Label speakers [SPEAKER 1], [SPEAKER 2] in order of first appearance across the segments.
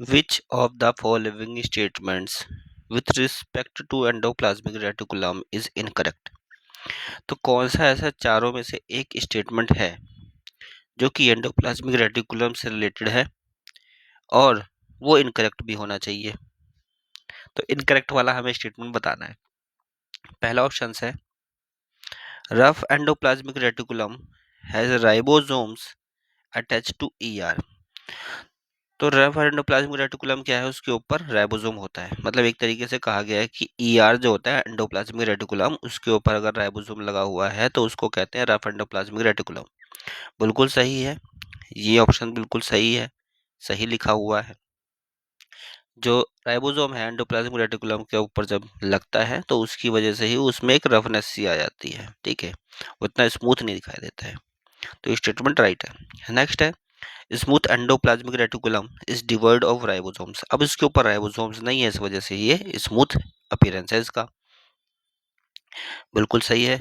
[SPEAKER 1] Which of the following statements with respect to endoplasmic reticulum is incorrect? तो कौन सा ऐसा चारों में से एक स्टेटमेंट है जो कि एंडोप्लाज्मिक रेटिकुलम से रिलेटेड है और वो इनकरेक्ट भी होना चाहिए? तो इनकरेक्ट वाला हमें स्टेटमेंट बताना है। पहला ऑप्शन है rough endoplasmic reticulum has ribosomes attached to ER. तो रफ एंडोप्लाज्मिक रेटिकुलम क्या है, उसके ऊपर राइबोसोम होता है। मतलब एक तरीके से कहा गया है कि ईआर जो होता है एंडोप्लाज्मिक रेटिकुलम, उसके ऊपर अगर राइबोसोम लगा हुआ है तो उसको कहते हैं रफ एंडोप्लाज्मिक रेटिकुलम। बिल्कुल सही है, ये ऑप्शन बिल्कुल सही है, सही लिखा हुआ है। जो राइबोसोम है एंडोप्लाज्मिक रेटिकुलम के ऊपर जब लगता है तो उसकी वजह से ही उसमें एक रफनेस सी आ जाती है, ठीक है, उतना स्मूथ नहीं दिखाई देता है। तो स्टेटमेंट राइट है। नेक्स्ट है smooth endoplasmic reticulum is devoid of ribosomes. अब इसके ऊपर राइबोसोम्स नहीं है, इस वजह से ये स्मूथ अपीयरेंस है इसका। बिल्कुल सही है।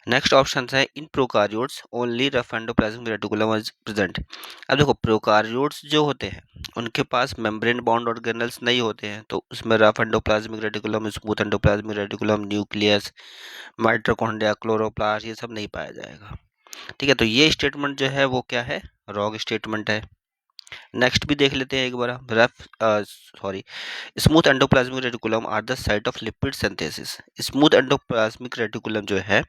[SPEAKER 1] नेक्स्ट ऑप्शन है in prokaryotes only rough endoplasmic reticulum is present. अब देखो प्रोकार्योट्स जो होते हैं उनके पास मेम्ब्रेन बाउंड ऑर्गेनल्स नहीं होते हैं, तो उसमें rough endoplasmic reticulum, smooth endoplasmic reticulum, nucleus, mitochondria, chloroplast, ये सब नहीं पाया जाएगा। ठीक है, तो ये स्टेटमेंट जो है वो क्या है, रॉन्ग स्टेटमेंट है। नेक्स्ट भी देख लेते हैं एक बार। Smooth endoplasmic reticulum are the site of lipid synthesis. Smooth endoplasmic reticulum जो है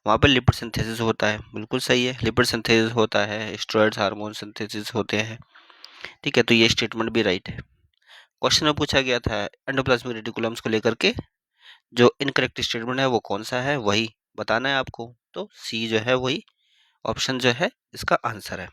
[SPEAKER 1] वहाँ पर लिपिड सिंथेसिस होता है। बिल्कुल सही है, लिपिड सिंथेसिस होता है, स्टेरॉइड्स हार्मोन सिंथेसिस होते हैं। ठीक है, तो ये स्टेटमेंट भी राइट है। क्वेश्चन में पूछा गया था एंडोप्लाज्मिक रेटिकुलम्स को लेकर के जो इनकरेक्ट स्टेटमेंट है वो कौन सा है, वही बताना है आपको। तो सी जो है वही ऑप्शन जो है इसका आंसर है।